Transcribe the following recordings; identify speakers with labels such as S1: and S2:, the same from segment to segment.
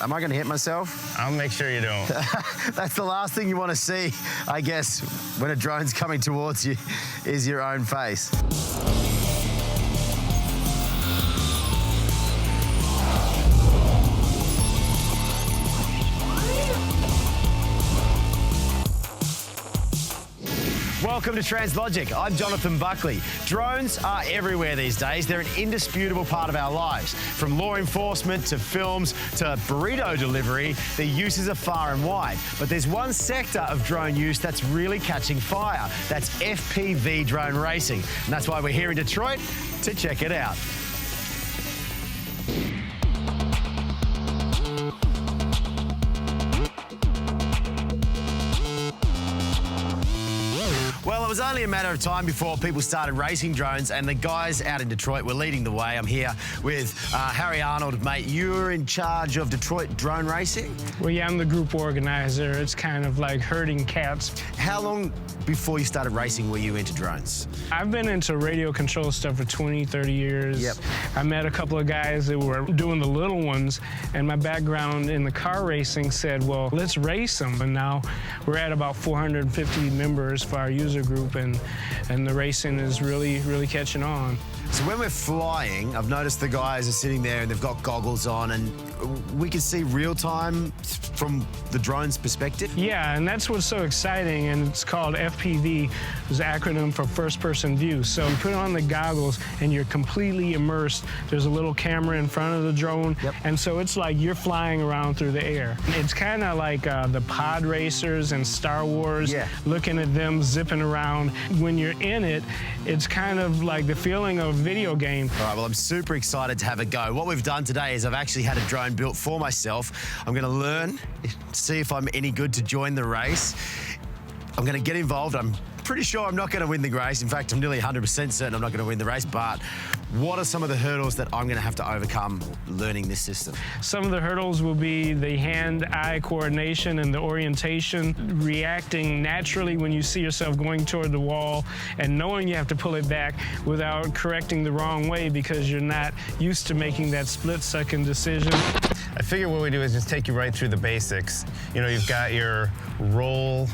S1: Am I going to hit myself?
S2: I'll make sure you don't.
S1: That's the last thing you want to see, I guess, when a drone's coming towards you, is your own face. Welcome to Translogic. I'm Jonathan Buckley. Drones are everywhere these days. They're an indisputable part of our lives. From law enforcement to films to burrito delivery, their uses are far and wide. But there's one sector of drone use that's really catching fire. That's FPV drone racing. And that's why we're here in Detroit to check it out. Well, it was only a matter of time before people started racing drones, and the guys out in Detroit were leading the way. I'm here with Harry Arnold. Mate, you're in charge of Detroit drone racing?
S3: Well, yeah, I'm the group organizer. It's kind of like herding cats.
S1: How long before you started racing were you into drones?
S3: I've been into radio control stuff for 20, 30 years.
S1: Yep.
S3: I met a couple of guys that were doing the little ones, and my background in the car racing said, well, let's race them. And now we're at about 450 members for our user group, and the racing is really catching on.
S1: So when we're flying, I've noticed the guys are sitting there and they've got goggles on, and we can see real time from the drone's perspective.
S3: Yeah, and that's what's so exciting, and it's called FPV, it's an acronym for first person view. So you put on the goggles and you're completely immersed. There's a little camera in front of the drone,
S1: Yep.
S3: and so it's like you're flying around through the air. It's kind of like the pod racers and Star Wars,
S1: Yeah.
S3: looking at them zipping around. When you're in it, it's kind of like the feeling of a video game.
S1: All right, well, I'm super excited to have a go. What we've done today is I've actually had a drone built for myself. I'm going to learn, see if I'm any good to join the race. I'm going to get involved. I'm pretty sure I'm not going to win the race. In fact, I'm nearly 100% certain I'm not going to win the race. But what are some of the hurdles that I'm going to have to overcome learning this system?
S3: Some of the hurdles will be the hand-eye coordination and the orientation, reacting naturally when you see yourself going toward the wall and knowing you have to pull it back without correcting the wrong way because you're not used to making that split-second decision.
S2: I figure what we do is just take you right through the basics. You know, you've got your roll,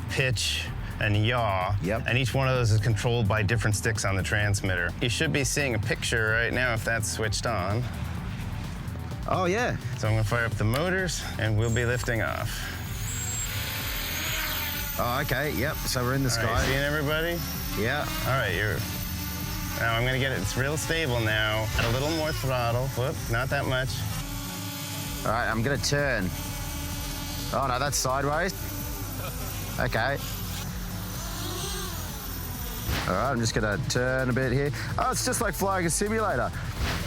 S2: pitch, and yaw,
S1: Yep.
S2: and each one of those is controlled by different sticks on the transmitter. You should be seeing a picture right now if that's switched on.
S1: Oh, yeah.
S2: So I'm gonna fire up the motors and we'll be lifting off.
S1: Oh, okay, yep. So we're in the
S2: All
S1: sky.
S2: right, seeing everybody?
S1: Yeah.
S2: All right, now I'm gonna get it, it's real stable now. Add a little more throttle, whoop, not that much.
S1: All right, I'm going to turn. Oh, no, that's sideways. Okay. All right, I'm just going to turn a bit here. Oh, it's just like flying a simulator.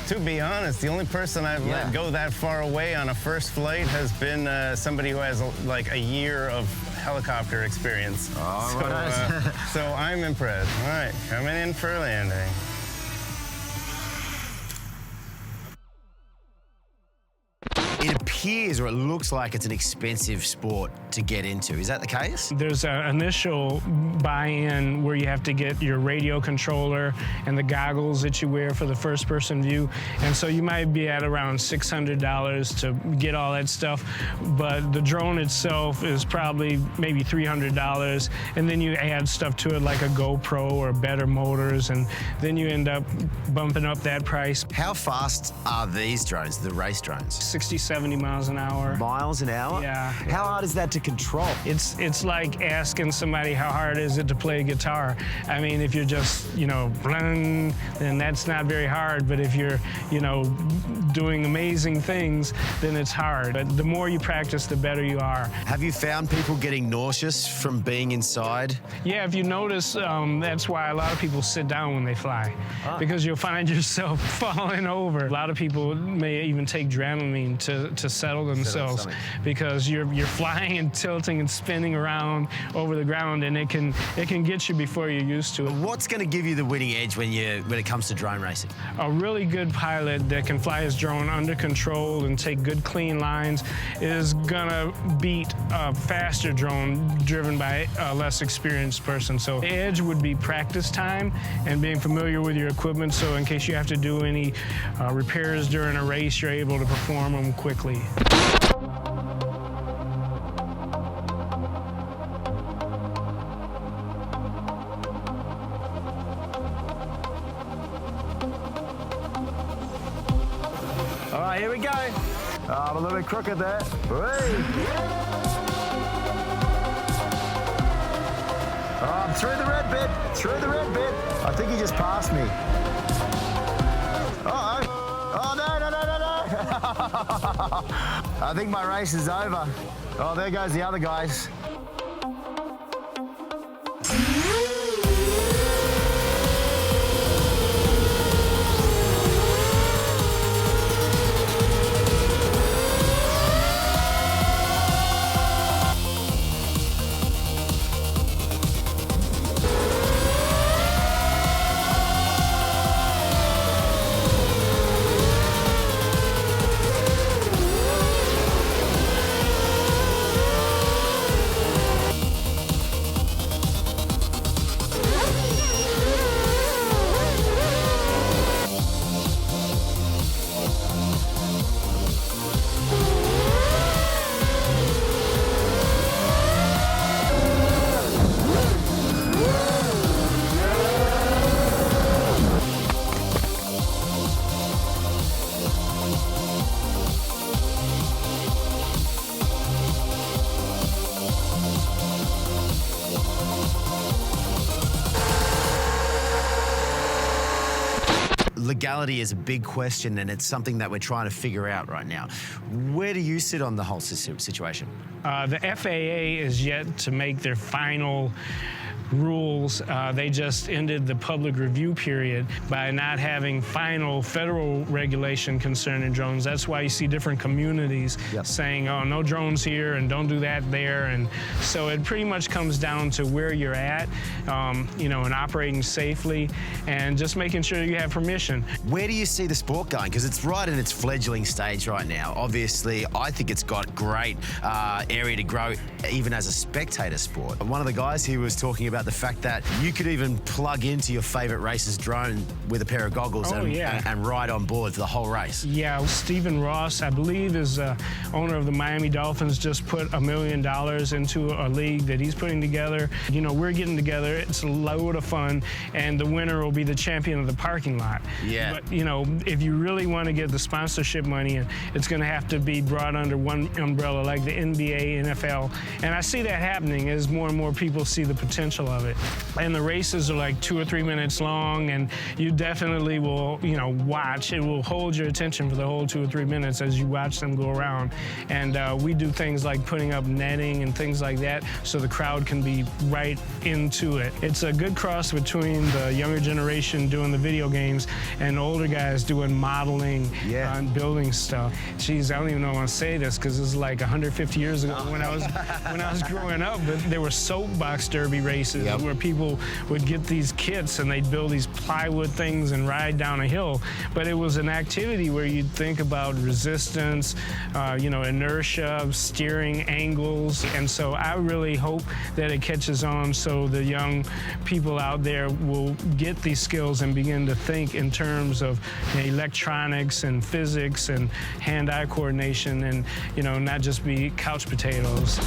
S2: To be honest, the only person I've let go that far away on a first flight has been somebody who has like a year of helicopter experience.
S1: Oh,
S2: so,
S1: right.
S2: So I'm impressed. All right, coming in for landing.
S1: It appears, or it looks like it's an expensive sport to get into. Is that the case?
S3: There's an initial buy-in where you have to get your radio controller and the goggles that you wear for the first-person view, and so you might be at around $600 to get all that stuff, but the drone itself is probably maybe $300, and then you add stuff to it like a GoPro or better motors, and then you end up bumping up that price.
S1: How fast are these drones, the race drones?
S3: 60, 70 miles an hour.
S1: Miles an hour?
S3: Yeah.
S1: How hard is that to control?
S3: It's like asking somebody how hard is it to play guitar. I mean, if you're just, you know, blang, then that's not very hard. But if you're, you know, doing amazing things, then it's hard. But the more you practice, the better you are.
S1: Have you found people getting nauseous from being inside?
S3: Yeah, if you notice, that's why a lot of people sit down when they fly, because you'll find yourself falling over. A lot of people may even take Dramamine to settle themselves because you're flying and tilting and spinning around over the ground, and it can get you before you're used to it.
S1: What's going to give you the winning edge when it comes to drone racing?
S3: A really good pilot that can fly his drone under control and take good clean lines is gonna beat a faster drone driven by a less experienced person. So the edge would be practice time and being familiar with your equipment, so in case you have to do any repairs during a race, you're able to perform them quickly.
S1: here we go. I'm a little bit crooked there. I'm through the red bit, I think he just passed me. Uh-oh. Oh, no. I think my race is over. Oh, there goes the other guys. Legality is a big question, and it's something that we're trying to figure out right now. Where do you sit on the whole situation?
S3: The FAA is yet to make their final rules. They just ended the public review period by not having final federal regulation concerning drones. That's why you see different communities saying, oh, no drones here and don't do that there. And so it pretty much comes down to where you're at, you know, and operating safely and just making sure you have permission.
S1: Where do you see the sport going? Because it's right in its fledgling stage right now. Obviously, I think it's got great area to grow, even as a spectator sport. One of the guys here was talking about the fact that you could even plug into your favorite racer's drone with a pair of goggles and ride on board for the whole race.
S3: Yeah, Stephen Ross, I believe, is owner of the Miami Dolphins, just put $1 million into a league that he's putting together. You know, we're getting together. It's a load of fun, and the winner will be the champion of the parking lot.
S1: Yeah.
S3: But, you know, if you really want to get the sponsorship money, it's going to have to be brought under one umbrella like the NBA, NFL. And I see that happening as more and more people see the potential of it. And the races are like 2 or 3 minutes long, and you definitely will, you know, watch. It will hold your attention for the whole 2 or 3 minutes as you watch them go around. And we do things like putting up netting and things like that so the crowd can be right into it. It's a good cross between the younger generation doing the video games and the older guys doing modeling and building stuff. Geez, I don't even know if I want to say this because this is like 150 years ago when I was growing up. But there were soapbox derby races where people would get these kits and they'd build these plywood things and ride down a hill. But it was an activity where you'd think about resistance, you know, inertia, steering angles. And so I really hope that it catches on so the young people out there will get these skills and begin to think in terms of, you know, electronics and physics and hand-eye coordination and, you know, not just be couch potatoes.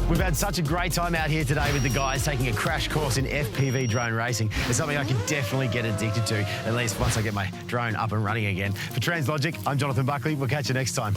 S1: We've had such a great time out here today with the guys taking a crash course in FPV drone racing. It's something I can definitely get addicted to, at least once I get my drone up and running again. For Translogic, I'm Jonathan Buckley. We'll catch you next time.